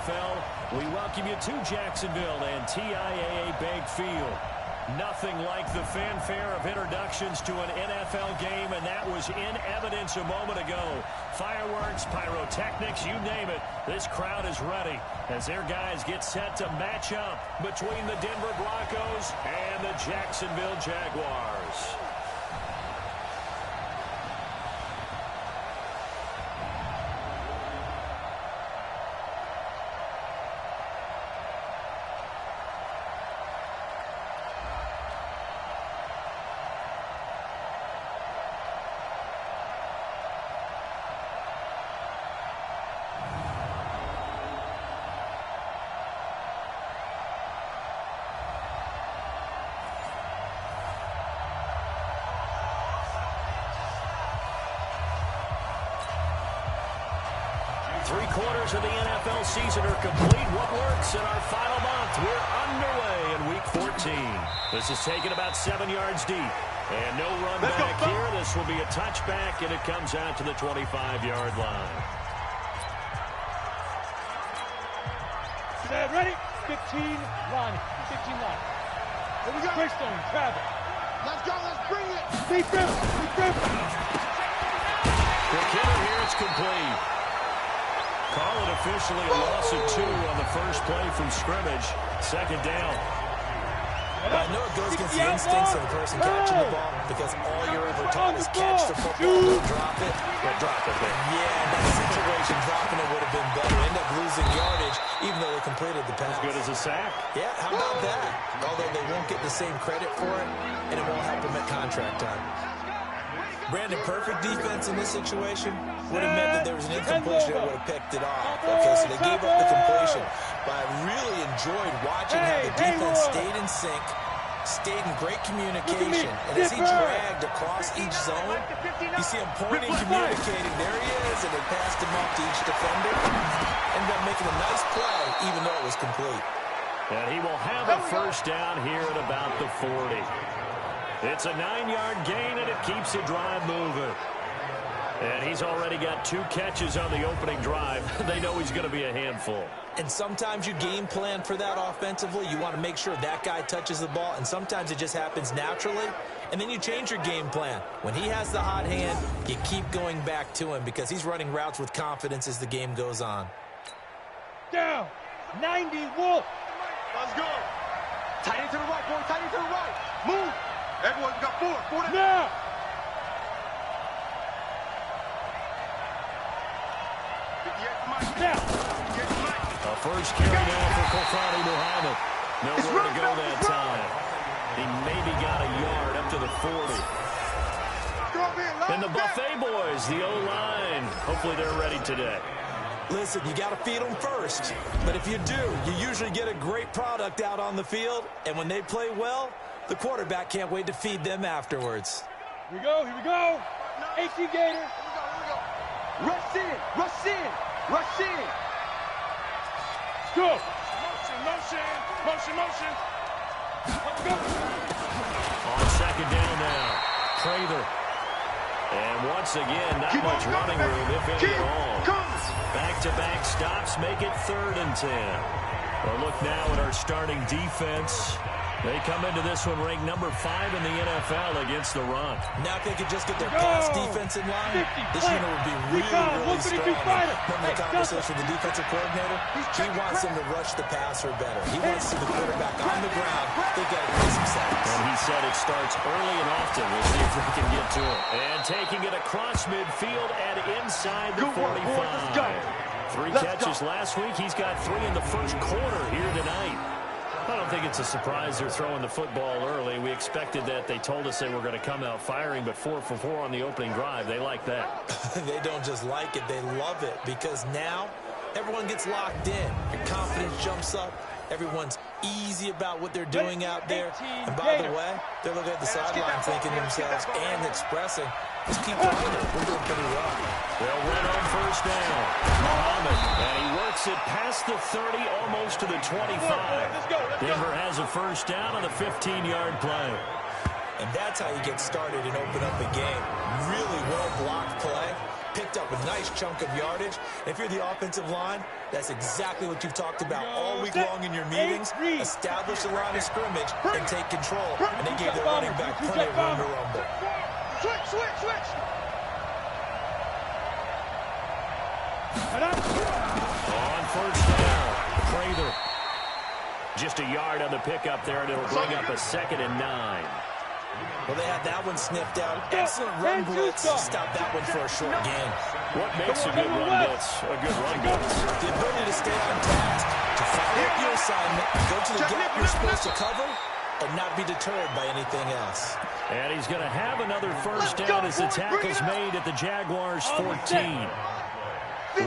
NFL. We welcome you to Jacksonville and TIAA Bank Field. Nothing like the fanfare of introductions to an NFL game, and that was in evidence a moment ago. Fireworks, pyrotechnics, you name it. This crowd is ready as their guys get set to match up between the Denver Broncos and the Jacksonville Jaguars. Three-quarters of the NFL season are complete. What works in our final month? We're underway in Week 14. This is taken about 7 yards deep. And no run back here. This will be a touchback, and it comes out to the 25-yard line. Ready? 15 line. 15 line. Here we go. Greystone, travel. Let's go. Let's bring it. Deep grip. Deep grip. The kicker here, it's complete. Call it officially a loss of 2 on the first play from scrimmage. Second down. I know it goes against the instincts of the person catching the ball because all you're ever taught is catch the football, don't drop it. Drop it. Yeah, in that situation, dropping it would have been better. End up losing yardage, even though they completed the pass. As good as a sack. Yeah, how about that? Although they won't get the same credit for it, and it won't help them at contract time. Brandon, perfect defense in this situation would have meant that there was an incompletion that would have picked it off. Okay, so they gave up the completion. But I really enjoyed watching how the defense stayed in sync, stayed in great communication. And as he dragged across each zone, you see him pointing, communicating. There he is, and they passed him up to each defender. Ended up making a nice play, even though it was complete. And he will have a first down here at about the 40. It's a 9-yard gain, and it keeps the drive moving. And he's already got 2 catches on the opening drive. They know he's going to be a handful. And sometimes you game plan for that offensively. You want to make sure that guy touches the ball, and sometimes it just happens naturally. And then you change your game plan. When he has the hot hand, you keep going back to him because he's running routes with confidence as the game goes on. Down. 90, Wolf. Let's go. Tight end to the right, boy. Tight end to the right. Move. Everyone's got 4. Now. A first carry now for Kofani Muhammad. Nowhere to go that time. He maybe got a yard up to the 40. And the Buffet boys, the O-line. Hopefully they're ready today. Listen, you got to feed them first. But if you do, you usually get a great product out on the field. And when they play well, the quarterback can't wait to feed them afterwards. Here we go. Here we go. 18 Gator. Rush in. Rush in. Rush in. Go. Motion. Motion. Let's go. On second down now, Prather. And once again, not much running room, if any at all. Back-to-back stops make it 3rd and 10. Well, look now at our starting defense. They come into this one ranked number 5 in the NFL against the run. Now if they could just get their pass defense in line, this unit would be really strong. Remember the conversation with the defensive coordinator? He wants them to rush the passer better. He wants to see the quarterback on the ground. They've got to create some sacks. And he said it starts early and often. We'll see if they can get to it. And taking it across midfield and inside the 45. 3 catches last week. He's got 3 in the first quarter here tonight. I don't think it's a surprise they're throwing the football early. We expected that. They told us they were going to come out firing, but 4 for 4 on the opening drive. They like that. They don't just like it. They love it because now everyone gets locked in. Your confidence jumps up. Everyone's easy about what they're doing out there. And by the way, they're looking at the sideline thinking to themselves and expressing, just keep running it. We're doing pretty well. They'll win on first down. Muhammad, and he works it past the 30, almost to the 25. Denver has a first down on the 15-yard play. And that's how you get started and open up a game. Really well-blocked play. picked up a nice chunk of yardage. If you're the offensive line, that's exactly what you've talked about all week long in your meetings. Establish the line of scrimmage and take control. And they gave their running back plenty of room to rumble. Switch. On first down, Prather. Just a yard on the pickup there, and it'll bring up a 2nd and 9. Well, they had that one sniffed out. Excellent run blitz. Stop that one for a short gain. What makes a good run blitz a good run blitz? The ability to stay on task, to follow up your assignment, go to the gap you're supposed to cover, and not be deterred by anything else. And he's going to have another first down as the tackle's made at the Jaguars' 14.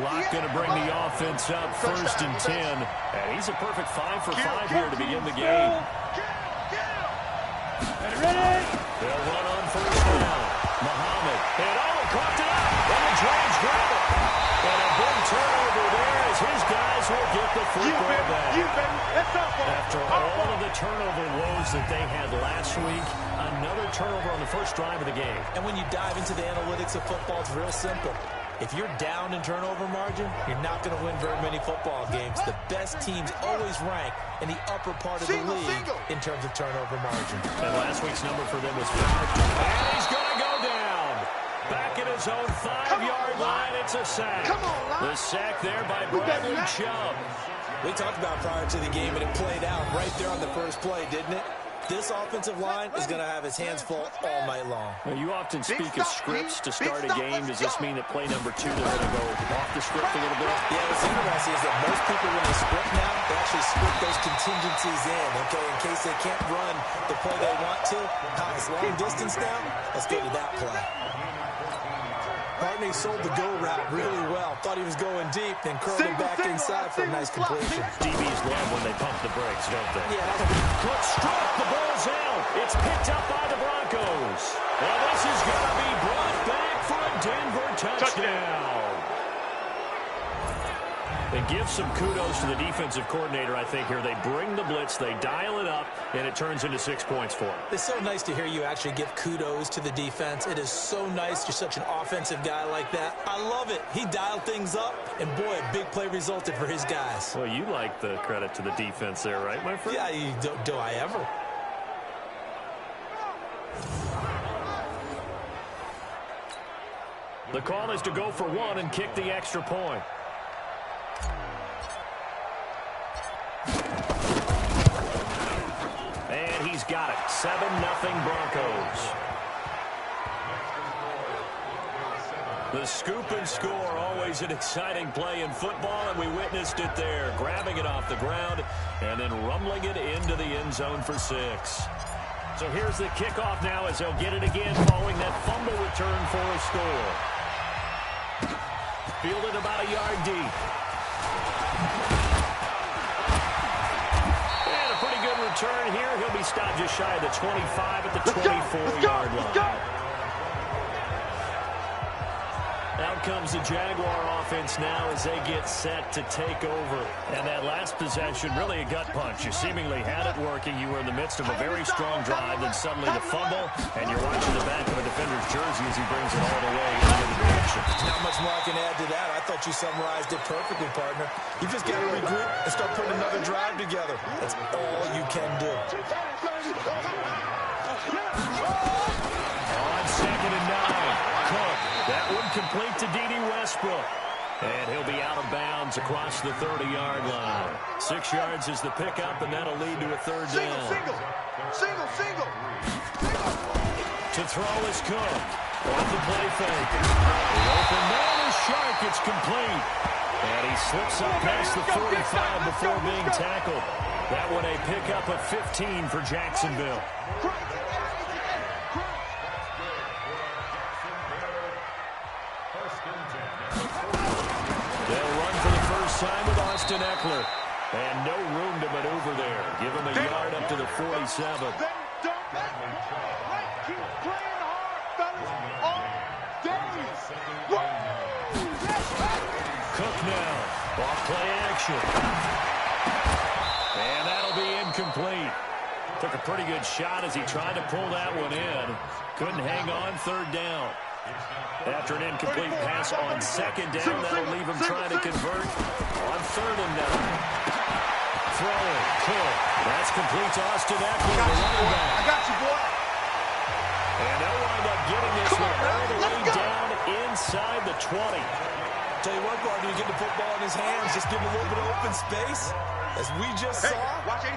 Locke going to bring the offense up, 1st and 10. And he's a perfect 5 for 5 here to begin the game. Ready? They'll run on first down. Muhammad. And caught it up. And the Giants grab it. And a big turnover there as his guys will get the football back. After all of the turnover woes that they had last week, another turnover on the first drive of the game. And when you dive into the analytics of football, it's real simple. If you're down in turnover margin, you're not going to win very many football games. The best teams always rank in the upper part of the league in terms of turnover margin. And last week's number for them was 5. And he's going to go down. Back at his own 5-yard line, it's a sack. The sack there by Bradley Chubb. We talked about prior to the game, and it played out right there on the first play, didn't it? This offensive line is going to have his hands full all night long. Well, you often speak of scripts to start a game. Does this mean that play number 2, they're going to go off the script a little bit? Yeah, what's interesting is that most people, when they script now, they actually script those contingencies in, okay, in case they can't run the play they want to. It's long distance now. Let's go to that play. Partney sold the go route really well. Thought he was going deep, then curled it back inside for a nice completion. DBs love when they pump the brakes, don't they? Yeah, Cook struck. The ball's out. It's picked up by the Broncos. And this is going to be brought back for a Denver touchdown. They give some kudos to the defensive coordinator, I think, here. They bring the blitz, they dial it up, and it turns into 6 points for them. It's so nice to hear you actually give kudos to the defense. It is so nice. You're such an offensive guy like that. I love it. He dialed things up, and boy, a big play resulted for his guys. Well, you like the credit to the defense there, right, my friend? Yeah, do I ever? The call is to go for 1 and kick the extra point. And he's got it. 7-0 Broncos. The scoop and score, always an exciting play in football, and we witnessed it there. Grabbing it off the ground and then rumbling it into the end zone for 6. So here's the kickoff now as they'll get it again following that fumble return for a score. Fielded about a yard deep. And a pretty good return here. He'll be stopped just shy of the 25 at the 24-yard line. Out comes the Jaguar offense now as they get set to take over. And that last possession, really a gut punch. You seemingly had it working. You were in the midst of a very strong drive, then suddenly the fumble, and you're watching the back of a defender's jersey as he brings it all the way into the direction. Not much more I can add to that. I thought you summarized it perfectly, partner. You just got to regroup and start putting another drive together. That's all you can do. On 2nd and 9, Cook. That one complete to D.D. Westbrook. And he'll be out of bounds across the 30-yard line. 6 yards is the pickup, and that'll lead to a 3rd down. Single. To throw is Cook. Off the play fake. The open man is Shark. It's complete. And he slips up past the 45 before being tackled. That one a pickup of 15 for Jacksonville. They'll run for the first time with Austin Eckler. And no room to maneuver there. Give him a yard up to the 47. Cook now. Off play action. And that'll be incomplete. Took a pretty good shot as he tried to pull that one in. Couldn't hang on, 3rd down. After an incomplete pass on second down, that'll leave him trying to convert on 3rd and 9. Throwing, Cook. That's complete to Austin Eckler. I got you, boy. And they'll wind up getting this one all the way down inside the 20. Tell you what, Barney, you get the football in his hands, just give him a little bit of open space. As we just saw,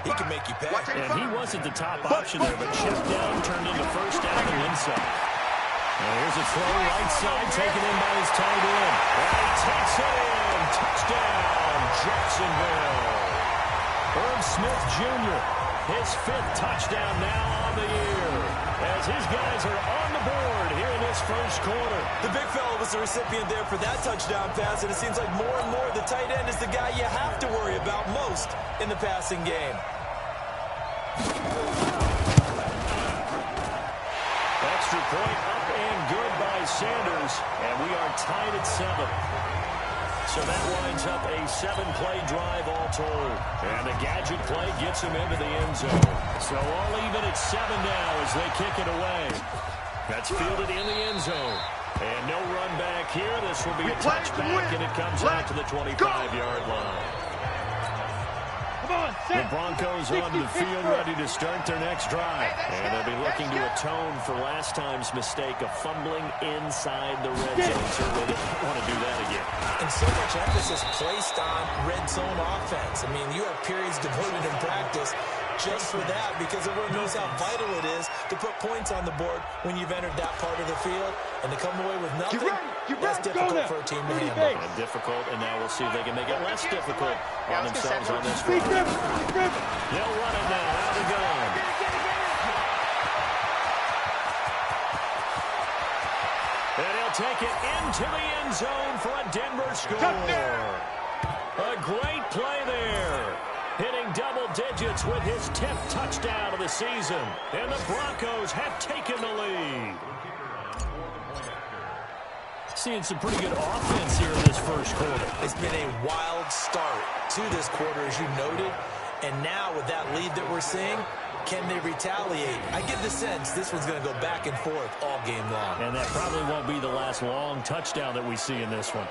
he can make you pay. And he wasn't the top option there, but check down turned into first down and inside. And here's a throw right side, taken in by his tight end. And he takes it in. Touchdown, Jacksonville. Herb Smith Jr., his 5th touchdown now on the year, as his guys are on the board here in this first quarter. The big fella was the recipient there for that touchdown pass, and it seems like more and more the tight end is the guy you have to worry about most in the passing game. Extra point up and good by Sanders, and we are tied at 7. So that winds up a 7-play drive all told. And the gadget play gets him into the end zone. So all even at 7 now as they kick it away. That's fielded in the end zone. And no run back here. This will be a touchback, and it comes out to the 25-yard line. The Broncos on the field ready to start their next drive. And they'll be looking to atone for last time's mistake of fumbling inside the red zone. Certainly they don't want to do that again. And so much emphasis placed on red zone offense. I mean, you have periods devoted in practice just for that, because everyone knows how vital it is to put points on the board when you've entered that part of the field. And to come away with nothing, that's difficult for a team to handle. And difficult, and now we'll see if they can make it less difficult on themselves on this drive. They'll run it now, out and gone. And he'll take it into the end zone for a Denver score. A great play there. Hitting double digits with his 10th touchdown of the season. And the Broncos have taken the lead. Seeing some pretty good offense here in this first quarter. It's been a wild start to this quarter, as you noted. And now with that lead that we're seeing, can they retaliate? I get the sense this one's going to go back and forth all game long. And that probably won't be the last long touchdown that we see in this one.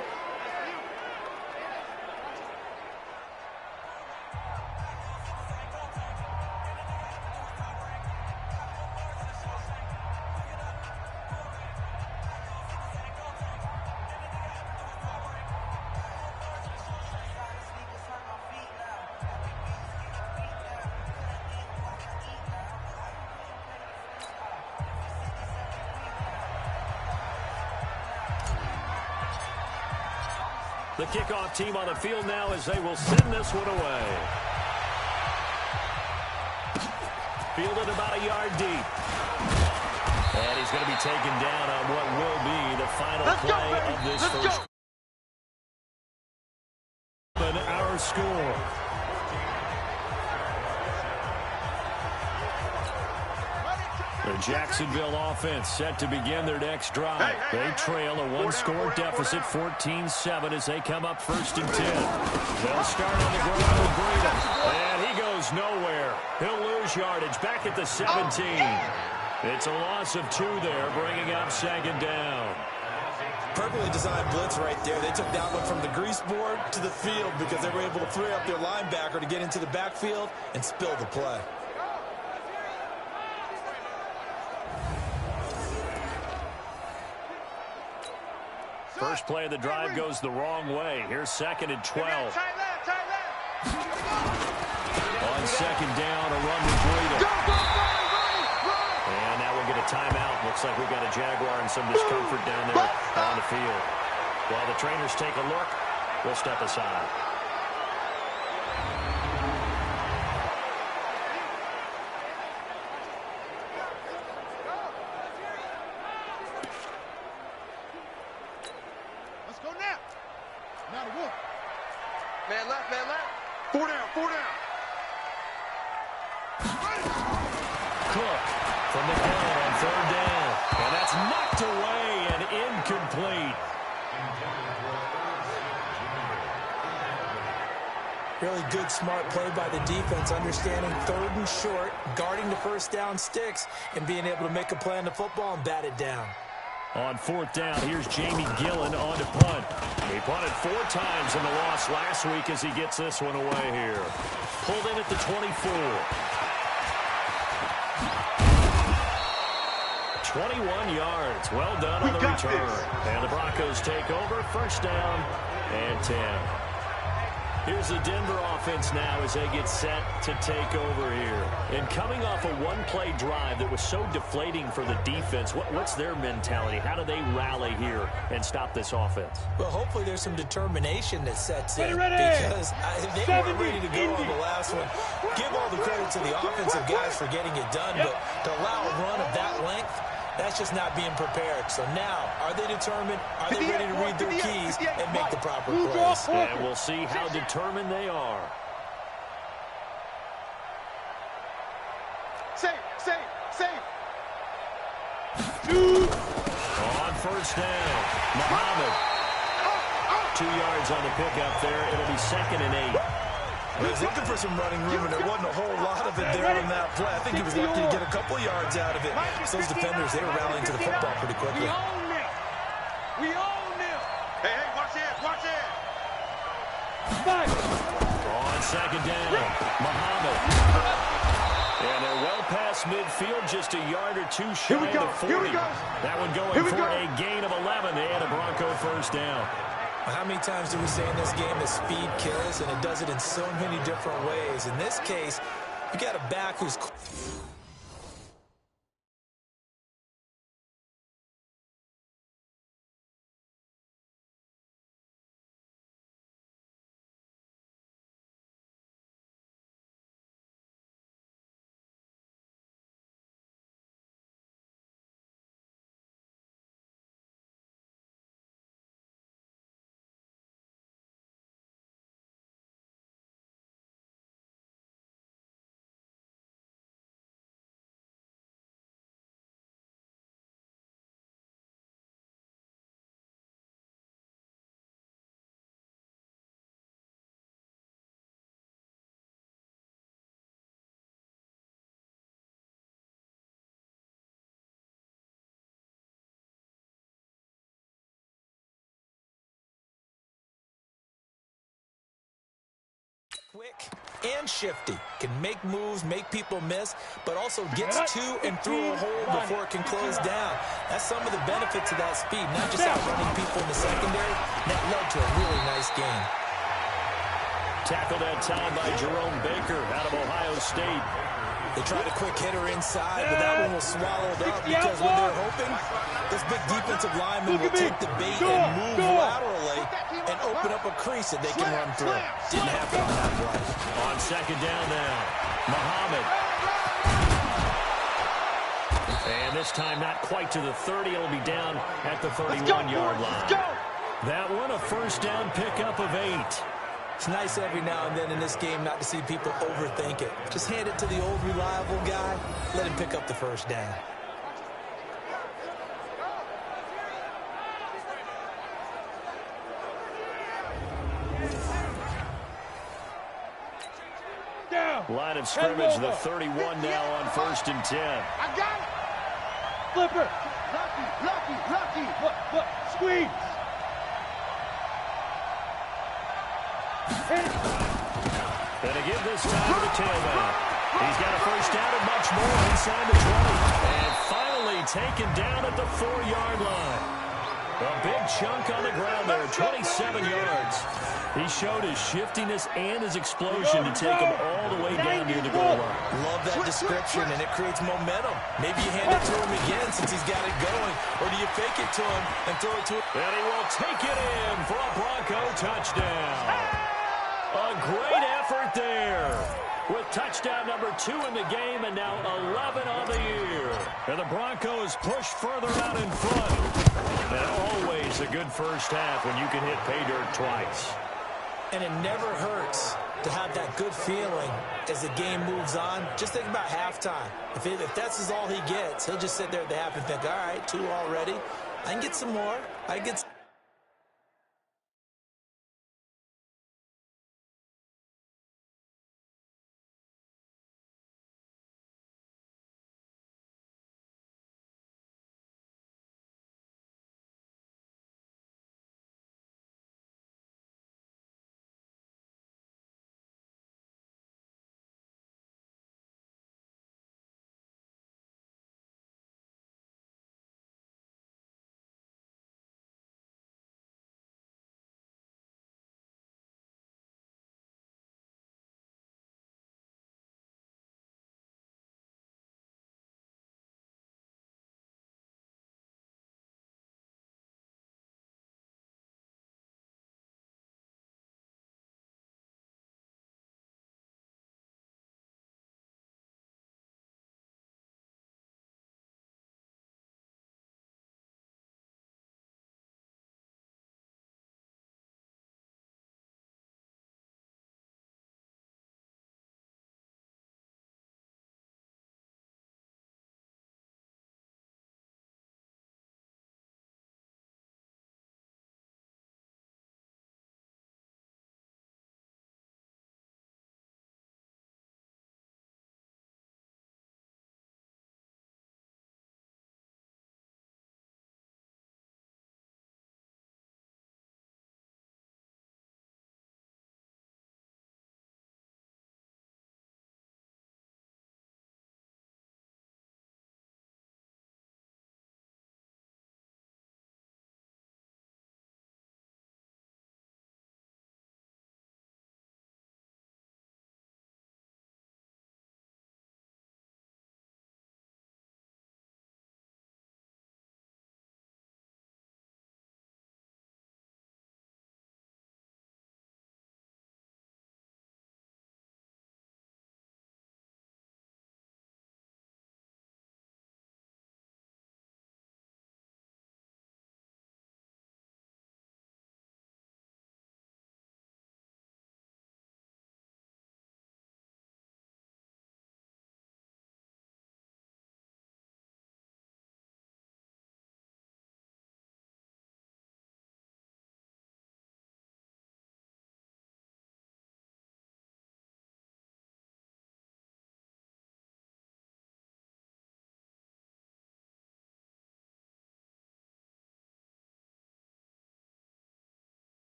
The kickoff team on the field now as they will send this one away. Fielded about a yard deep. And he's going to be taken down on what will be the final play of this first. Our score. The Jacksonville offense set to begin their next drive. They trail a one-score deficit, 14-7, as they come up 1st and 10. They'll start on the ground with Breida. And he goes nowhere. He'll lose yardage back at the 17. It's a loss of 2 there, bringing up 2nd down. Perfectly designed blitz right there. They took that one from the grease board to the field because they were able to free up their linebacker to get into the backfield and spill the play. First play of the drive goes the wrong way. Here's 2nd and 12. On 2nd down, a run with Breida. And now we'll get a timeout. Looks like we've got a Jaguar and some discomfort down there on the field. While the trainers take a look, we'll step aside. Man left, man left. 4 down, 4 down. Cook from the gun on 3rd down. And that's knocked away and incomplete. Really good, smart play by the defense, understanding 3rd and short, guarding the 1st down sticks, and being able to make a play on the football and bat it down. On fourth down, here's Jamie Gillen on to punt. He punted 4 times in the loss last week as he gets this one away here. Pulled in at the 24. 21 yards. Well done on the return. And the Broncos take over. First down and 10. Here's the Denver offense now as they get set to take over here. And coming off a one-play drive that was so deflating for the defense, what's their mentality? How do they rally here and stop this offense? Well, hopefully there's some determination that sets in because they weren't ready to go on the last one. Give all the credit to the offensive guys for getting it done, but to allow a run of that length, that's just not being prepared. So now, are they determined? Are they ready to read their keys and make the proper plays? And we'll see how determined they are. Safe. On first down, Muhammad. 2 yards on the pickup there. It'll be 2nd and 8. He was looking for some running room, and there wasn't a whole lot of it there on that play. I think he was lucky to get a couple of yards out of it. So those defenders, they were rallying to the football pretty quickly. We own them. Hey, watch it. On 2nd down, Muhammad. And they're well past midfield, just a yard or 2 shy of the 40. That one going for a gain of 11 and a Bronco first down. How many times do we say in this game that speed kills, and it does it in so many different ways? In this case, you got a back who's... quick and shifty, can make moves, make people miss, but also gets to and through a hole before it can close down. That's some of the benefits of that speed, not just outrunning people in the secondary. That led to a really nice game. Tackled that time by Jerome Baker out of Ohio State. They tried a quick hitter inside, but that one was swallowed up because when they're hoping, this big defensive lineman will take the bait and move laterally and open up a crease that they can run through. Didn't happen on that play. On 2nd down now, Muhammad. And this time not quite to the 30. It'll be down at the 31-yard line. That one a first down pickup of 8. It's nice every now and then in this game not to see people overthink it. Just hand it to the old reliable guy. Let him pick up the first down. Line of scrimmage, the 31 now on 1st and 10. I got it. Flipper. Lucky. Look. Squeeze. And to give this time to the tailback. He's got a first down and much more inside the 20. And finally taken down at the 4-yard line. A big chunk on the ground there, 27 yards. He showed his shiftiness and his explosion to take him all the way down near the goal line. Love that description, and it creates momentum. Maybe you hand it to him again since he's got it going, or do you fake it to him and throw it to him? And he will take it in for a Bronco touchdown. A great effort there with touchdown number 2 in the game and now 11 on the year. And the Broncos push further out in front. And always a good first half when you can hit pay dirt twice. And it never hurts to have that good feeling as the game moves on. Just think about halftime. If that's all he gets, he'll just sit there at the half and think, all right, 2 already. I can get some more. I can get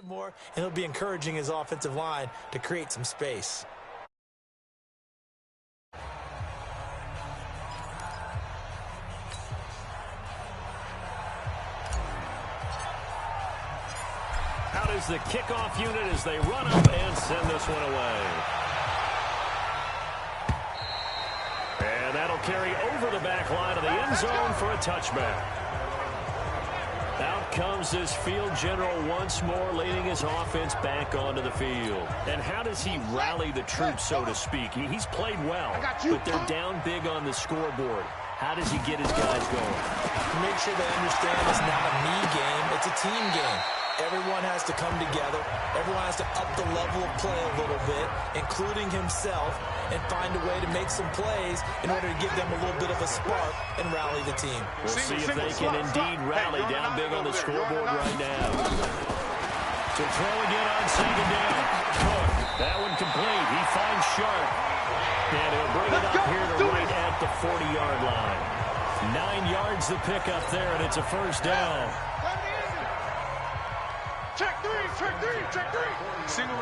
more, and he'll be encouraging his offensive line to create some space. Out is the kickoff unit as they run up and send this one away. And that'll carry over the back line of the end zone for a touchback. Out comes this field general once more, leading his offense back onto the field. And how does he rally the troops, so to speak? He's played well, but they're down big on the scoreboard. How does he get his guys going? Make sure they understand it's not a me game, it's a team game. Everyone has to come together. Everyone has to up the level of play a little bit, including himself, and find a way to make some plays in order to give them a little bit of a spark and rally the team. We'll see if they can indeed rally down big on the scoreboard right now. To throw again on second down. Cook, that one complete. He finds Sharp. And he'll bring it up here to right at the 40-yard line. 9 yards the pickup there, and it's a first down. Check three. Single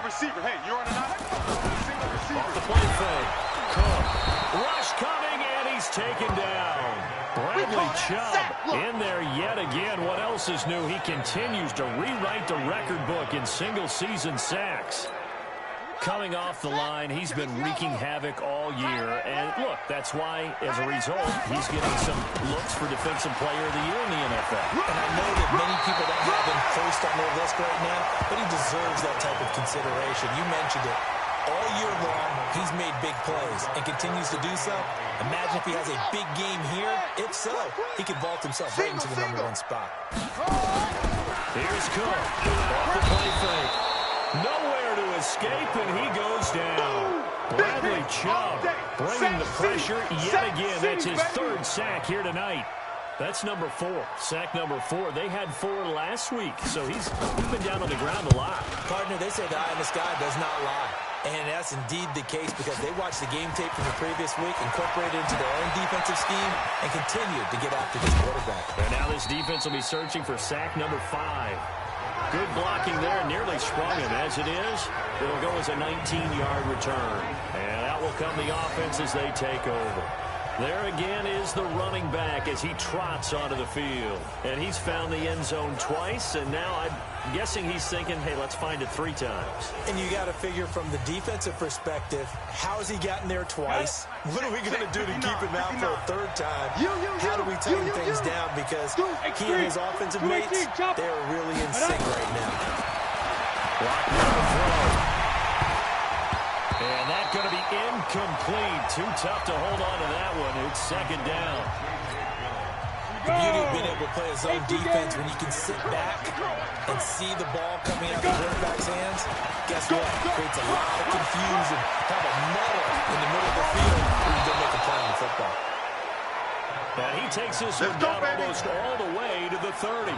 receiver. Hey, you're on an island. Single receiver. Off the play fake. Cook. Rush coming, and he's taken down. Bradley Chubb in there yet again. What else is new? He continues to rewrite the record book in single-season sacks. Coming off the line, he's been wreaking havoc all year. And look, that's why, as a result, he's getting some looks for Defensive Player of the Year in the NFL. And I know that many people don't have him first on their list right now, but he deserves that type of consideration. You mentioned it. All year long, he's made big plays and continues to do so. Imagine if he has a big game here. If so, he could vault himself right into the #1 spot. Here's Cook. Off the play fake. Nowhere to escape, and he goes down. Bradley Chubb bringing the pressure yet again. That's his third sack here tonight. That's number 4. Sack number 4. They had 4 last week, so he's been down on the ground a lot. Partner, they say the eye in the sky does not lie. And that's indeed the case because they watched the game tape from the previous week, incorporated it into their own defensive scheme, and continued to get after this quarterback. And now this defense will be searching for sack number 5. Good blocking there, nearly sprung him. As it is, it'll go as a 19-yard return. And out will come the offense as they take over. There again is the running back as he trots onto the field. And he's found the end zone twice, and now I'm guessing he's thinking, hey, let's find it 3 times. And you got to figure from the defensive perspective, how has he gotten there twice? What are we going to do to keep him out for a 3rd time? How do we tighten things down? Because he and his offensive mates, they're really in sync right now. Block the throw. And that's going to be incomplete. Too tough to hold on to that one. It's 2nd down. The beauty of being able to play a zone defense when you can sit back and see the ball coming out of the quarterback's hands, guess what? It creates a lot of confusion. Have a muddle in the middle of the field when you don't make a play on the football. And he takes this one down almost all the way to the 30.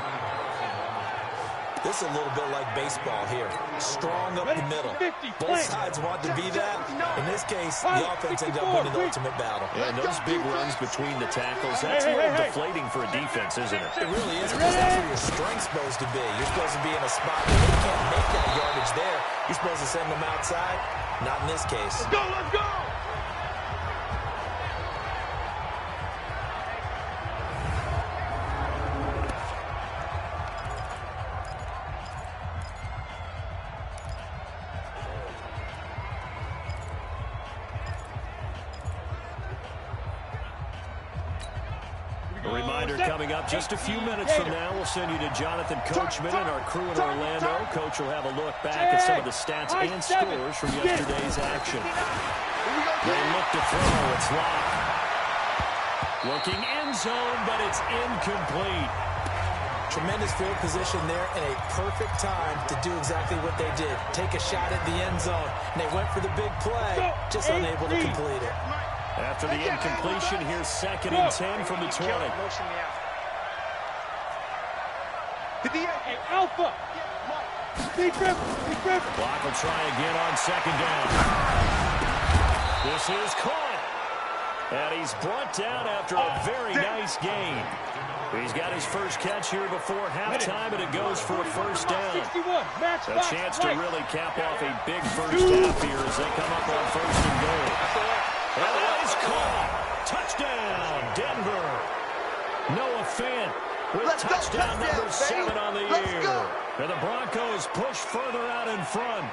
This is a little bit like baseball here. Strong up the middle. Both sides want to be that. In this case, the offense ended up winning the ultimate battle. And those big runs between the tackles, that's a little deflating for a defense, isn't it? It really is, because that's where your strength's supposed to be. You're supposed to be in a spot where you can't make that yardage there. You're supposed to send them outside. Not in this case. Let's go! A reminder coming up just a few minutes from now, we'll send you to Jonathan Coachman and our crew in Orlando. Coach will have a look back at some of the stats and scores from yesterday's action. They look to throw. It's locked. Looking end zone, but it's incomplete. Tremendous field position there and a perfect time to do exactly what they did. Take a shot at the end zone. And they went for the big play, just unable to complete it. After the incompletion, here's 2nd and 10 from the 20. Alpha. Block will try again on 2nd down. This is caught. And he's brought down after a very nice gain. He's got his first catch here before halftime, and it goes for a first down. A chance to really cap off a big first half here as they come up on first and goal. And that is caught. Touchdown, Denver. Noah Fant with touchdown number 7 on the year. And the Broncos push further out in front.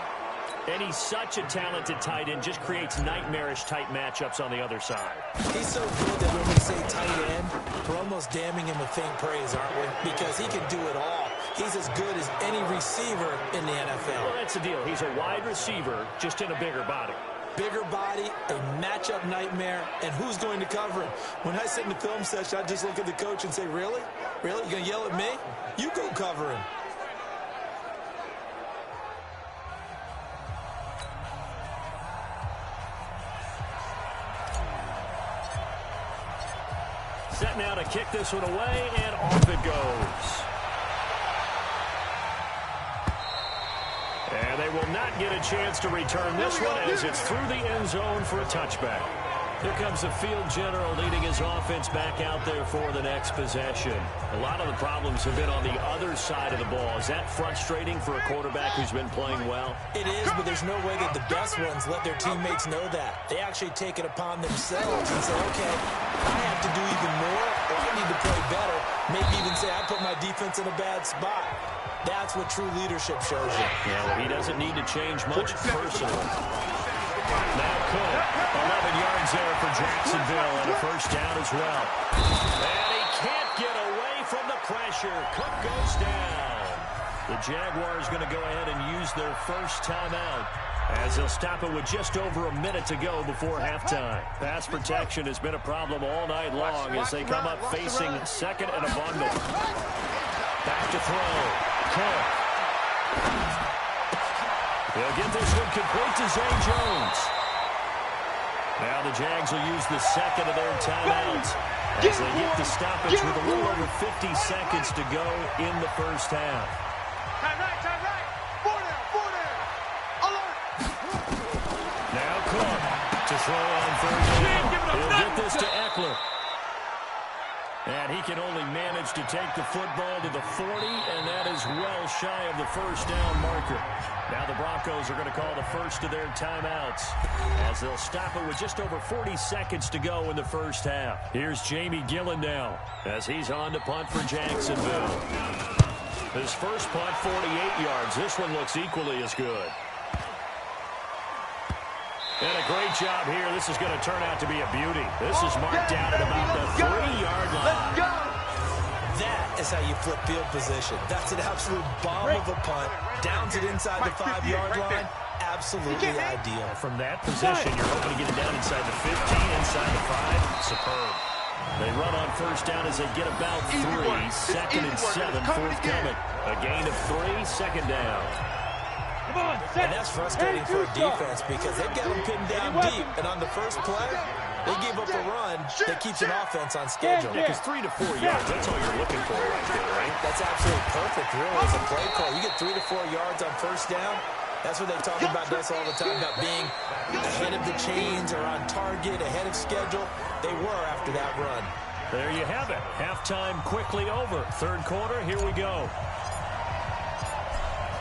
And he's such a talented tight end, just creates nightmarish-type matchups on the other side. He's so good that when we say tight end, we're almost damning him with faint praise, aren't we? Because he can do it all. He's as good as any receiver in the NFL. Well, that's the deal. He's a wide receiver, just in a bigger body. Bigger body, a matchup nightmare, and who's going to cover him? When I sit in the film session, I just look at the coach and say, really? Really? You going to yell at me? You go cover him. Set now to kick this one away, and off it goes. And they will not get a chance to return this one as it's through the end zone for a touchback. Here comes the field general leading his offense back out there for the next possession. A lot of the problems have been on the other side of the ball. Is that frustrating for a quarterback who's been playing well? It is, but there's no way that the best ones let their teammates know that. They actually take it upon themselves and say, okay, I have to do even more, or I need to play better. Maybe even say, I put my defense in a bad spot. That's what true leadership shows you. Yeah, well, he doesn't need to change much personally. Now Cook, 11 yards there for Jacksonville, and a first down as well. And he can't get away from the pressure. Cook goes down. The Jaguars going to go ahead and use their first timeout as they'll stop it with just over a minute to go before halftime. Pass protection has been a problem all night long as they come up facing second and a bundle. Back to throw. Cook. They'll get this one complete to Zay Jones. Now the Jags will use the second of their timeouts as they get the stoppage with a little over 50 seconds to go in the first half. Time right. 4 down. Alert. Now Cook to throw on third down. He'll get this to Eckler. And he can only manage to take the football to the 40, and that is well shy of the first down marker. Now the Broncos are going to call the first of their timeouts as they'll stop it with just over 40 seconds to go in the first half. Here's Jamie Gillen now as he's on to punt for Jacksonville. His first punt, 48 yards. This one looks equally as good. And a great job here. This is going to turn out to be a beauty. This is marked down at about the 3-yard line. Let's go. That is how you flip field position. That's an absolute bomb of a punt. Downs it inside the 5-yard line. Absolutely ideal. From that position, you're hoping to get it down inside the 15, inside the 5. Superb. They run on first down as they get about 3. Second and 7 forthcoming. A gain of 3, second down. And that's frustrating for a defense because they've got them pinned down deep. And on the first play, they gave up a run that keeps an offense on schedule. Because 3 to 4 yards, that's all you're looking for right there, right? That's absolutely perfect, really, as a play call. You get 3 to 4 yards on first down. That's what they talk about us all the time, about being ahead of the chains or on target, ahead of schedule. They were after that run. There you have it. Halftime quickly over. Third quarter, here we go.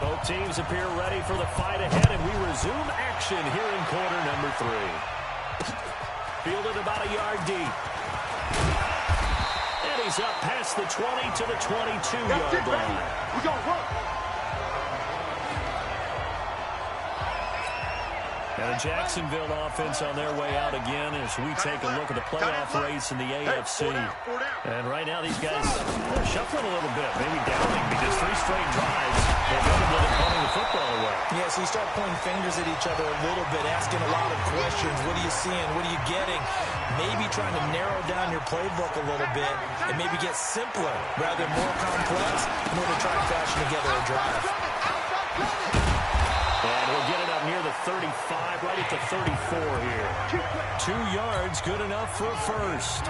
Both teams appear ready for the fight ahead, and we resume action here in quarter number 3. Fielded about a yard deep. And he's up past the 20 to the 22-yard line. We're going to work. And the Jacksonville offense on their way out again as we take a look at the playoff race in the AFC. And right now these guys are shuffling a little bit, maybe doubting because 3 straight drives have ended with them punting the football away. Yeah, so you start pointing fingers at each other a little bit, asking a lot of questions. What are you seeing? What are you getting? Maybe trying to narrow down your playbook a little bit and maybe get simpler rather than more complex in order to try to fashion together a drive. And he'll get it up near the 35, right at the 34 here. 2 yards, good enough for a first.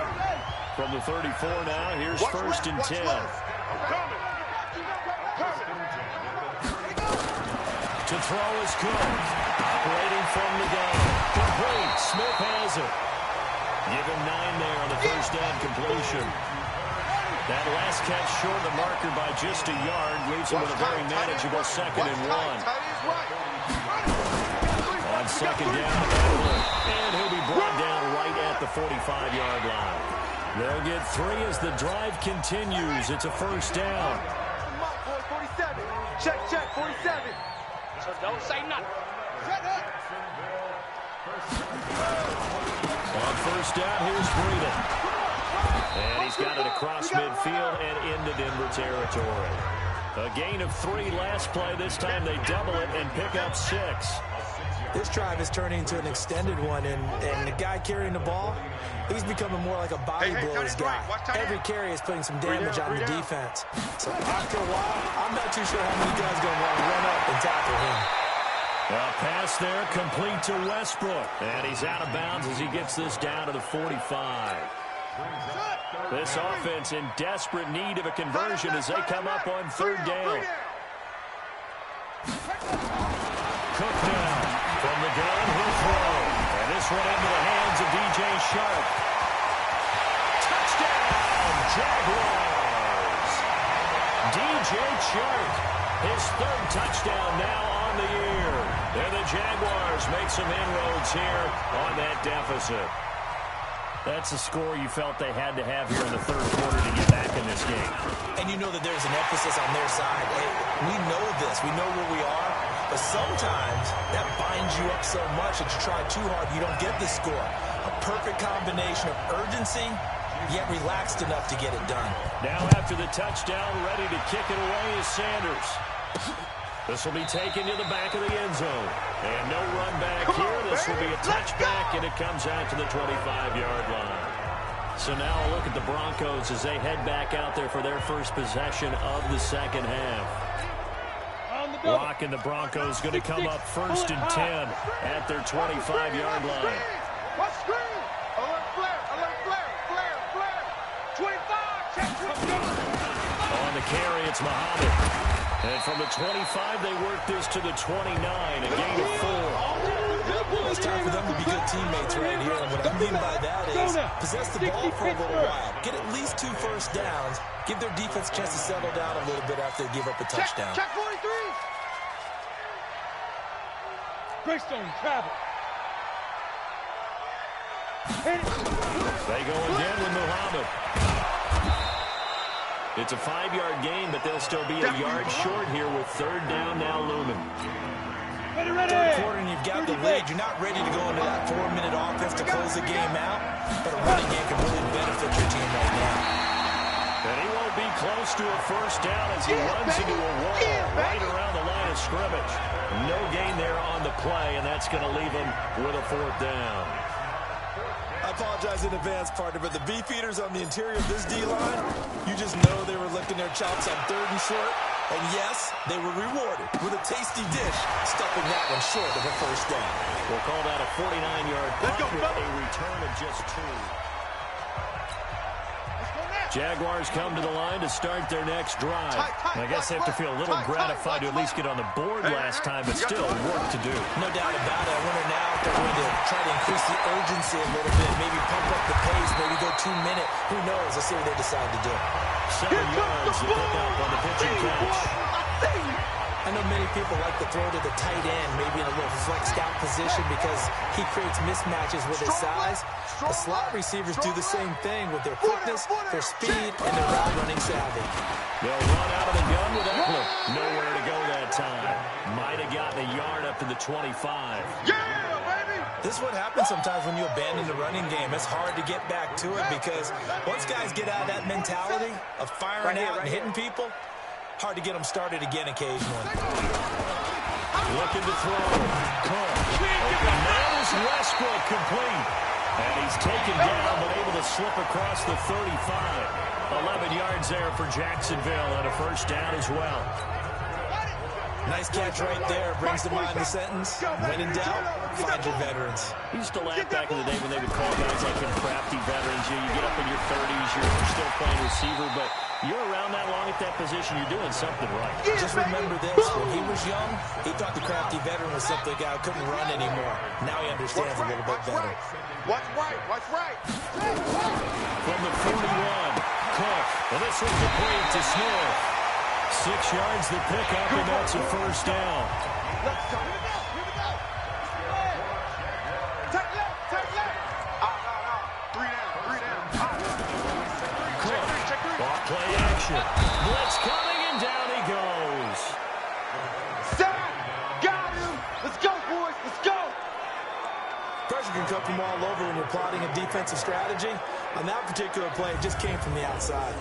From the 34 now, here's first and 10. To throw is Cook. Operating from the gun. Complete. Smith has it. Give him 9 there on the first down completion. That last catch short of the marker by just a yard leaves him with a very manageable 2nd and 1. On 2nd down, and he'll be brought down right at the 45-yard line. They'll get 3 as the drive continues. It's a 1st down. 47. Check, 47. So don't say nothing. On 1st down, here's Breeden. And he's got it across midfield and into Denver territory. A gain of 3 last play. This time they double it and pick up 6. This drive is turning into an extended one, and the guy carrying the ball, he's becoming more like a body blows guy. Every carry is putting some damage on the defense. So after a while, I'm not too sure how many guys are going to want to run up and tackle him. A pass there, complete to Westbrook. And he's out of bounds as he gets this down to the 45. This offense in desperate need of a conversion as they come up on 3rd down. Cook down from the gun, he'll throw. And this one into the hands of DJ Shark. Touchdown, Jaguars! DJ Shark, his 3rd touchdown now on the year. And the Jaguars make some inroads here on that deficit. That's a score you felt they had to have here in the 3rd quarter to get back in this game. And you know that there's an emphasis on their side. Hey, we know this. We know where we are. But sometimes that binds you up so much that you try too hard, you don't get the score. A perfect combination of urgency, yet relaxed enough to get it done. Now after the touchdown, ready to kick it away is Sanders. This will be taken to the back of the end zone. And no run back here. This will be a touchback, and it comes out to the 25-yard line. So now a look at the Broncos as they head back out there for their first possession of the 2nd half. Lock and the Broncos going to come up 1st and 10 at their 25-yard line. What screen? Alert flare, 25, check, On the carry, it's Muhammad. And from the 25, they work this to the 29, a gain of 4. It's time for them to be good teammates right here. And what I mean by that is possess the ball for a little while. Get at least 2 first downs. Give their defense a chance to settle down a little bit after they give up a touchdown. Check 43. Greystone, travel. They go again with Muhammad. It's a 5-yard gain, but they'll still be a yard short here with 3rd down now looming. Ready. 3rd quarter and you've got the lead. You're not ready to go into that 4-minute offense to close the game out, but a running game can really benefit your team right now. And he won't be close to a 1st down as he runs into a wall right around the line of scrimmage. No gain there on the play, and that's going to leave him with a 4th down. I apologize in advance, partner, but the beefeaters on the interior of this D-line, you just know they were licking their chops on 3rd and short. And yes, they were rewarded with a tasty dish, stuffing that one short of a 1st down. We'll call that a 49-yard punt with a return of just 2. Jaguars come to the line to start their next drive. I guess they have to feel a little gratified to at least get on the board last time, but still work to do. No doubt about it. I wonder now if they're going to try to increase the urgency a little bit, maybe pump up the pace, maybe go 2-minute. Who knows? Let's see what they decide to do. 7 yards to pick up on the pitching catch. I know many people like to throw to the tight end, maybe in a little flexed out position because he creates mismatches with his size. The slot receivers do the same thing with their quickness, their speed, and their route running savvy. They'll run out of the gun with Eckler. Nowhere to go that time. Might have gotten a yard up to the 25. Yeah, baby! This is what happens sometimes when you abandon the running game. It's hard to get back to it because once guys get out of that mentality of firing out and hitting people, hard to get them started again occasionally. Looking to throw. Cook. And that is Westbrook complete. And he's taken down, but able to slip across the 35. 11 yards there for Jacksonville and a 1st down as well. Nice catch right there. Brings to mind the sentence, when in doubt, find your veterans. He used to laugh back in the day when they would call guys like him crafty veterans. You get up in your 30s, you're still playing receiver, but you're around that long at that position, you're doing something right. Just remember this, when he was young, he thought the crafty veteran was simply a guy who couldn't run anymore. Now he understands a little bit better. What's right? From the 41, Cook. And this one's complete to Smith. 6 yards the pickup, and that's a first down. Let's go. Here we go. Take left. No. 3 down. Cook. Off play action. Blitz coming, and down he goes. Sack. Got him. Let's go, boys. Let's go. Pressure can come from all over when you're plotting a defensive strategy. On that particular play, it just came from the outside.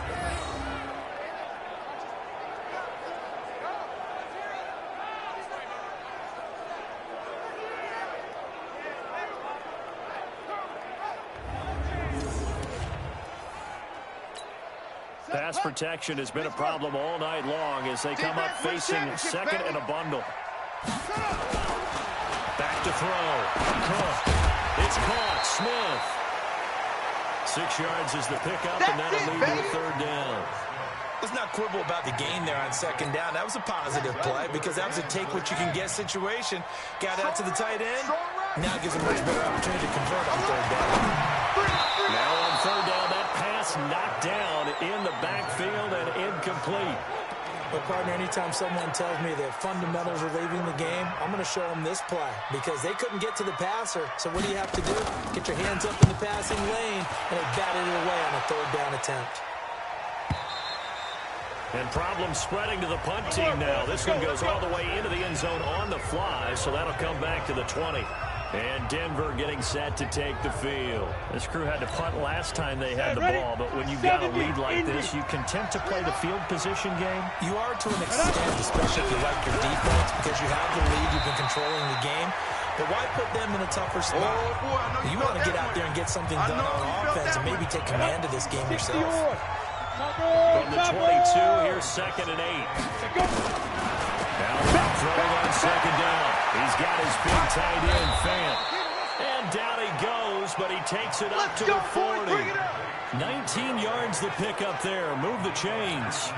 Pass protection has been a problem all night long as they come up facing second and a bundle. Back to throw. Cook. It's caught. Smith. 6 yards is the pickup, and that'll lead to a third down. Let's not quibble about the gain there on second down. That was a positive play because that was a take-what-you-can-get situation. Got out to the tight end. Now gives a much better opportunity to convert on third down. Now on third down, that pass knocked down in the backfield and incomplete. But, partner, anytime someone tells me that fundamentals are leaving the game, I'm going to show them this play because they couldn't get to the passer. So what do you have to do? Get your hands up in the passing lane, and they batted it away on a third down attempt. And problems spreading to the punt team now. This one goes all the way into the end zone on the fly, so that'll come back to the 20. And Denver getting set to take the field. This crew had to punt last time they had the ball, but when you've got a lead like this, you can tempt to play the field position game. You are to an extent, especially if you like your defense, because you have the lead, you've been controlling the game. But why put them in a tougher spot? You want to get out there and get something done on offense and maybe take command of this game yourself. From the 22, here's 2nd and 8. Now throwing on second down. He's got his big tight end, Fant. And down he goes, but he takes it up to the 40. 19 yards the pickup there. Move the chains.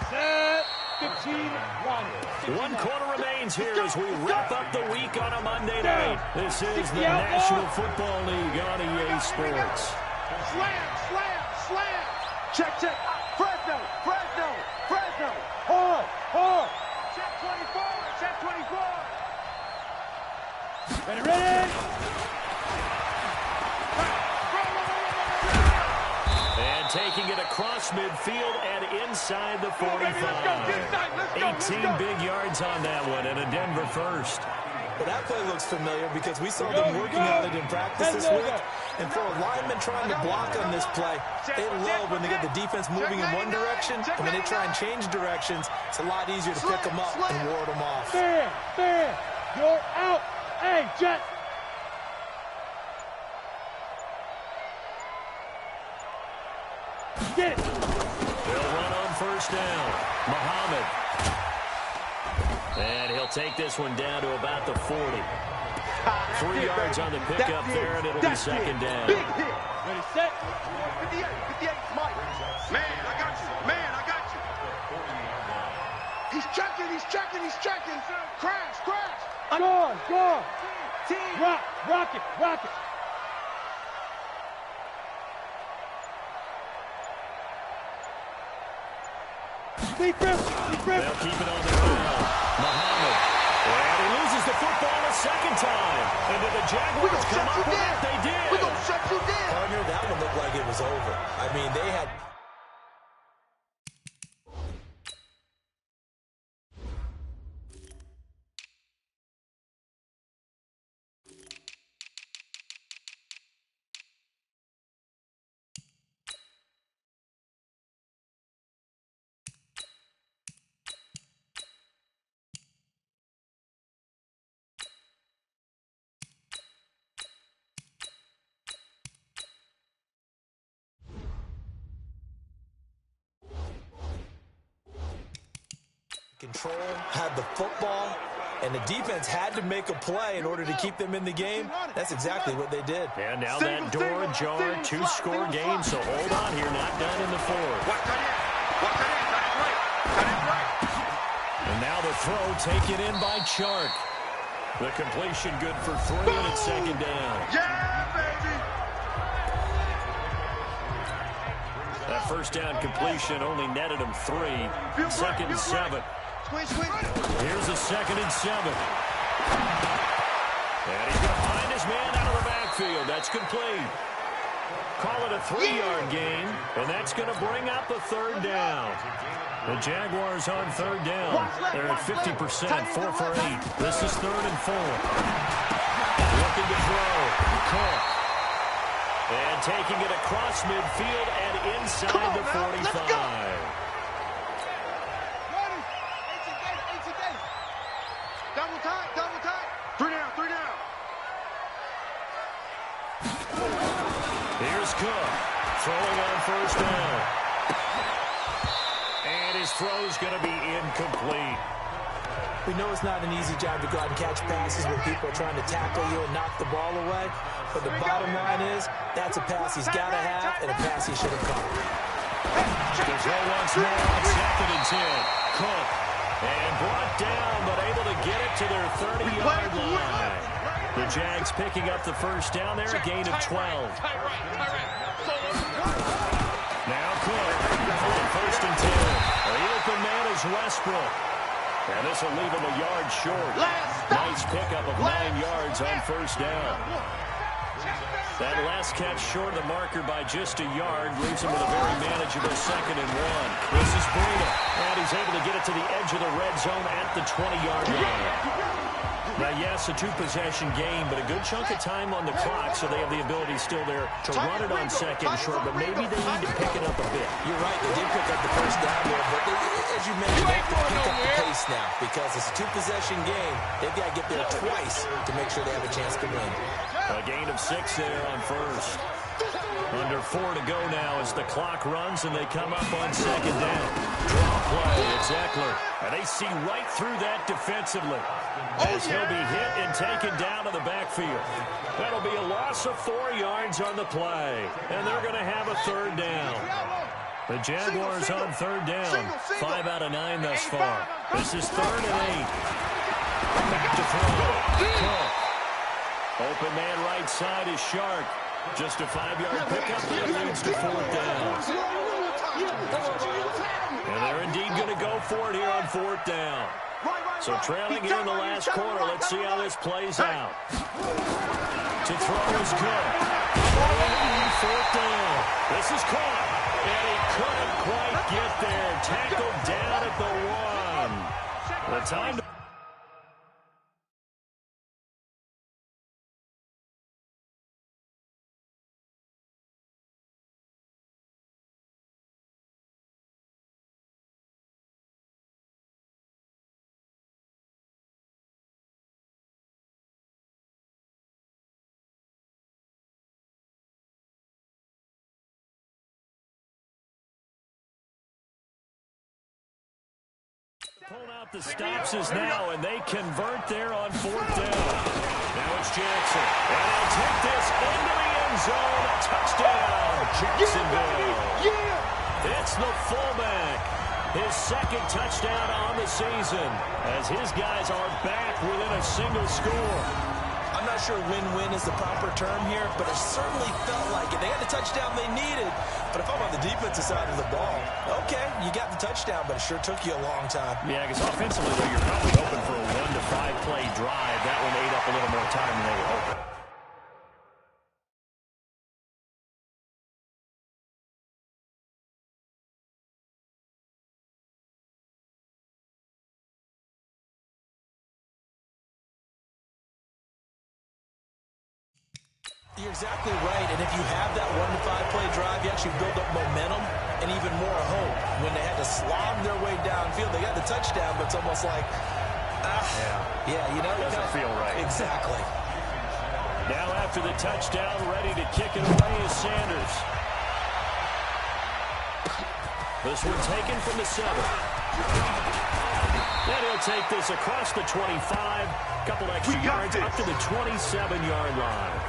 Set. 15-1. 1 quarter remains here as we wrap up the week on a Monday night. This is the National Football League on EA Sports. Slam. Check. Fresno. Hard. Check 24. Ready. And taking it across midfield and inside the 45. 18 big yards on that one, and a Denver first. Well, that play looks familiar because we saw them working on it in practice this week. And for a lineman trying to block on this play, they love when they get the defense moving in one direction, and when they try and change directions, it's a lot easier to pick them up and ward them off. Fair. You're out. Hey, Jet. Get it. They'll run on first down. Muhammad. And he'll take this one down to about the 40. 3 yards on the pickup there, and it'll be second down. Big hit. Ready, set. 58, Mike. Man, I got you. He's checking. Crash. Gone. Rock it. Deep rip. They'll keep it on the ground. Muhammad. And he loses the football a second time. And did the Jaguars come up with it? They did. We're going to shut you down. Partner, that one looked like it was over. I mean, they had... control, had the football, and the defense had to make a play in order to keep them in the game. That's exactly what they did. And now that door ajar, 2-score game, so hold on here, not done in the fourth. And now the throw taken in by Chark. The completion good for 3, and it's second down. Yeah, baby! That first down completion only netted him 3. 2nd and 7. Here's a 2nd and 7. And he's going to find his man out of the backfield. That's complete. Call it a 3-yard gain, and that's going to bring up a 3rd down. The Jaguars on 3rd down. They're at 50%, 4 for 8. This is 3rd and 4. Looking to throw. Cook. And taking it across midfield and inside the 45. Double time. 3 down. Here's Cook, throwing on 1st down. And his throw's going to be incomplete. We know it's not an easy job to go out and catch passes when people are trying to tackle you and knock the ball away. But the bottom line is, that's a pass he's got to have and a pass he should have caught. The throw once more on 2nd and 10. Cook, and brought down, but able to get it to their 30-yard line. The Jags picking up the first down there, a gain of 12. Now Cook, on 1st and 10. The open man is Westbrook. And this will leave him a yard short. Nice pickup of 9 yards on 1st down. That last catch short of the marker by just a yard leaves him with a very manageable 2nd and 1. This is Breida, and he's able to get it to the edge of the red zone at the 20-yard line. Now, yes, a 2-possession game, but a good chunk of time on the clock, so they have the ability still there to run it on 2nd and short, but maybe they need to pick it up a bit. You're right, they did pick up the first down there, but as you mentioned, they have to pick up the pace now because it's a 2-possession game. They've got to get there twice to make sure they have a chance to win. A gain of 6 there on 1st. Under 4 to go now as the clock runs and they come up on 2nd down. Draw play, it's Eckler. And they see right through that defensively as he'll be hit and taken down to the backfield. That'll be a loss of 4 yards on the play. And they're going to have a 3rd down. The Jaguars on 3rd down. 5 out of 9 thus far. This is 3rd and 8. Back to throw. Cook. Open man right side is Shark. Just a 5-yard pickup that leads to 4th down. And they're indeed going to go for it here on 4th down. So trailing here in the last quarter. Let's see how this plays out. To throw is Cook. 4th down. This is caught. And he couldn't quite get there. Tackled down at the 1. The time to... Pulling out the stops is now, and they convert there on 4th down. Now it's Jackson. And they'll take this into the end zone. Touchdown, Jacksonville. It's the fullback. His 2nd touchdown on the season as his guys are back within a single score. I'm not sure win-win is the proper term here, but it certainly felt like it. They had the touchdown they needed, but if I'm on the defensive side of the ball, okay, you got the touchdown, but it sure took you a long time. Yeah, because offensively, though, you're probably open for a 1 to 5 play drive. That one ate up a little more time than they were hoping. You're exactly right, and if you have that 1 to 5 play drive, you actually build up momentum and even more hope. When they had to slog their way downfield, they got the touchdown, but it's almost like, yeah, you know, it doesn't feel right. Exactly. Now after the touchdown, ready to kick it away is Sanders. This one taken from the 7. And he'll take this across the 25, couple extra yards up to the 27-yard line.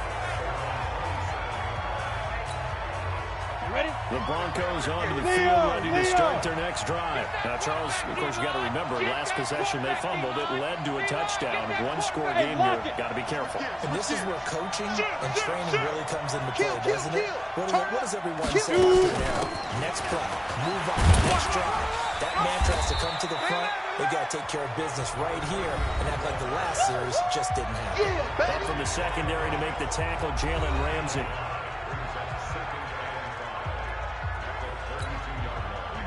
Ready? The Broncos onto the field, ready to start their next drive. Now, Charles, of course, you got to remember, last possession they fumbled. It led to a touchdown. One-score game here. Got to be careful. And this is where coaching and training really comes into play, doesn't it? What does everyone say after an error? Next play, move on, next drive. That man tries to come to the front. They've got to take care of business right here and act like the last series just didn't happen. Up from the secondary to make the tackle, Jalen Ramsey.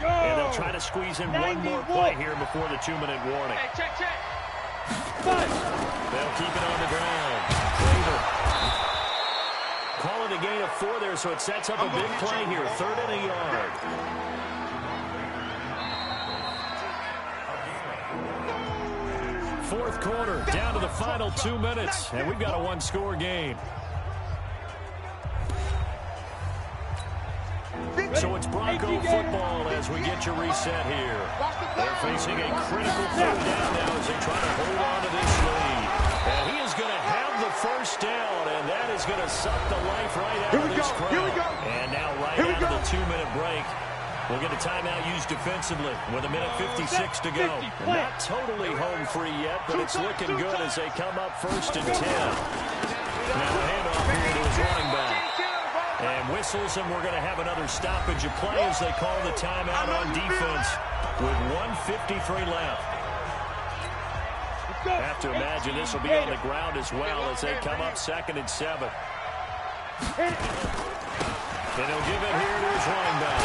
And they'll try to squeeze in one more play here before the 2-minute warning. Hey, check. They'll keep it on the ground. Call it a gain of 4 there, so it sets up a big play here. 3rd and a yard. Fourth quarter, down to the final 2 minutes, and we've got a one-score game. So it's Bronco football as we get you reset here. They're facing a critical 3rd down now as they try to hold on to this lead. And he is going to have the first down, and that is going to suck the life right out of this crowd. And now right out of the 2-minute break, we'll get a timeout used defensively with 1:56 to go. Not totally home free yet, but it's looking good as they come up 1st and 10. Now a handoff here to his running back. And whistles, and we're going to have another stoppage of play as they call the timeout on defense with 1:53 left. Have to imagine this will be on the ground as well as they come up 2nd and 7. And he'll give it here to his running back.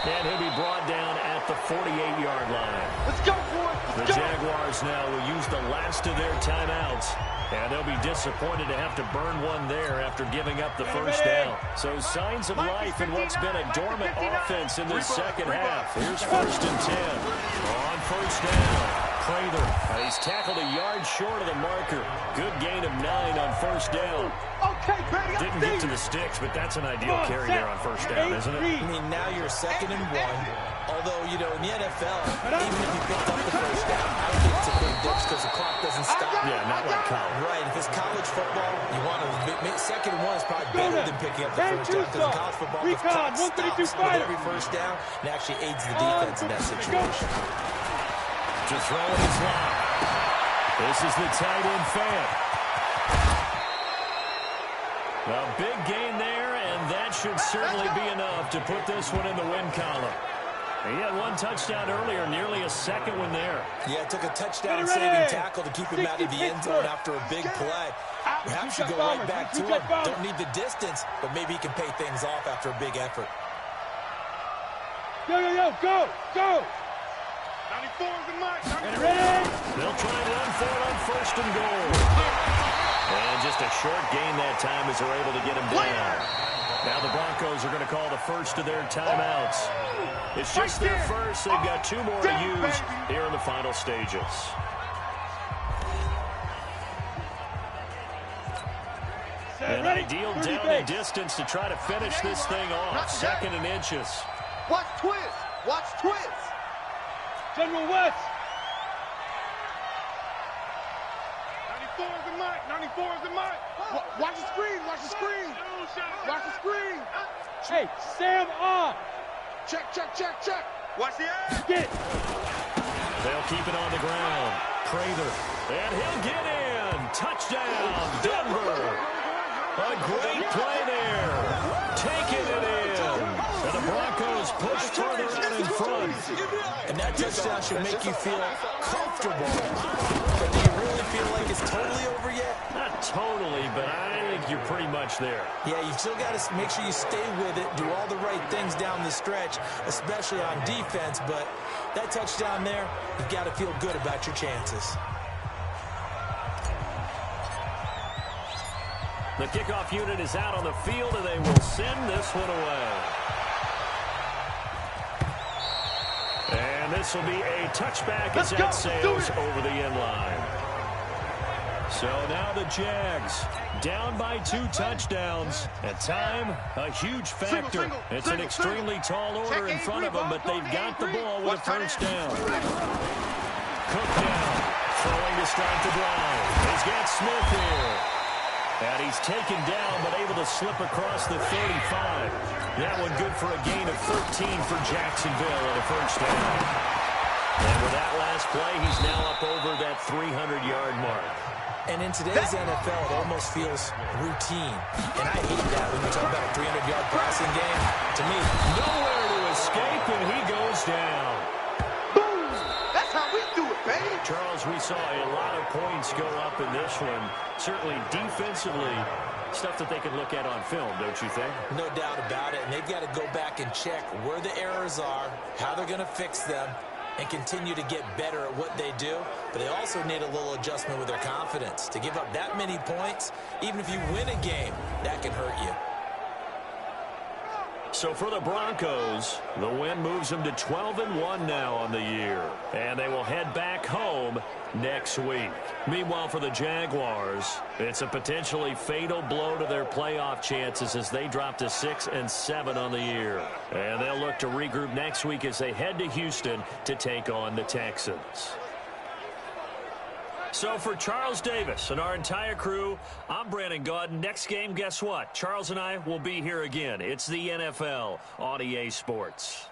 And he'll be brought down at the 48-yard line. Let's go, boys. The Jaguars now will use the last of their timeouts. And they'll be disappointed to have to burn one there after giving up the first down. So signs of life in what's been a dormant offense in this second half. Here's 1st and 10. On 1st down, Prather. He's tackled a yard short of the marker. Good gain of 9 on 1st down. Didn't get to the sticks, but that's an ideal carry there on 1st down, isn't it? I mean, now you're 2nd and 1. Although, you know, in the NFL, even if you picked up the first down, I don't think it's a big difference because the clock doesn't stop. Yeah, not like college. Right. If it's college football, you want to make 2nd and 1 is probably better than picking up the first down because in college football, the clock stops with every first down and actually aids the defense in that situation. To throw in his line. This is the tight end fan. A big gain there, and that should certainly be enough to put this one in the win column. He had one touchdown earlier, nearly a second one there. Yeah, it took a touchdown-saving tackle to keep him out of the end zone after a big play. Perhaps you go right back to him. Don't need the distance, but maybe he can pay things off after a big effort. Go! 94 is the mark. They'll try and run for it on 1st and goal. And just a short gain that time as they're able to get him down. Now the Broncos are going to call the first of their timeouts. It's just their first. They've got 2 more to use here in the final stages. An ideal down and distance to try to finish this thing off. 2nd and inches. Watch twist. General West. 94 is the mark. Watch the screen. Hey, Sam on. Check. Watch the ass. Get. They'll keep it on the ground. Prather. And he'll get in. Touchdown, Denver. A great play there. Taking it in. And the Broncos push further out in front. And that touchdown should make you feel comfortable. But do you really feel like it's totally over yet? Not totally, but I think you're pretty much there. Yeah, you still got to make sure you stay with it, do all the right things down the stretch, especially on defense. But that touchdown there, you've got to feel good about your chances. The kickoff unit is out on the field, and they will send this one away. And this will be a touchback as that sails over the end line. So now the Jags down by 2 touchdowns. At time, a huge factor. It's an extremely tall order in front of them, but they've got the ball with a first down. Cook down, throwing to start the drive. He's got Smith here. And he's taken down, but able to slip across the 35. That one good for a gain of 13 for Jacksonville and a first down. And with that last play, he's now up over that 300-yard mark. And in today's NFL, it almost feels routine. And I hate that when you talk about a 300-yard passing game. To me, nowhere to escape, and he goes down. Boom! That's how we do it, baby. Charles, we saw a lot of points go up in this one. Certainly defensively, stuff that they can look at on film, don't you think? No doubt about it. And they've got to go back and check where the errors are, how they're going to fix them, and continue to get better at what they do. But they also need a little adjustment with their confidence. To give up that many points, even if you win a game, that can hurt you. So for the Broncos, the win moves them to 12-1 now on the year. And they will head back home next week. Meanwhile, for the Jaguars, it's a potentially fatal blow to their playoff chances as they drop to 6-7 on the year. And they'll look to regroup next week as they head to Houston to take on the Texans. So for Charles Davis and our entire crew, I'm Brandon Gaudin. Next game, guess what? Charles and I will be here again. It's the NFL on EA Sports.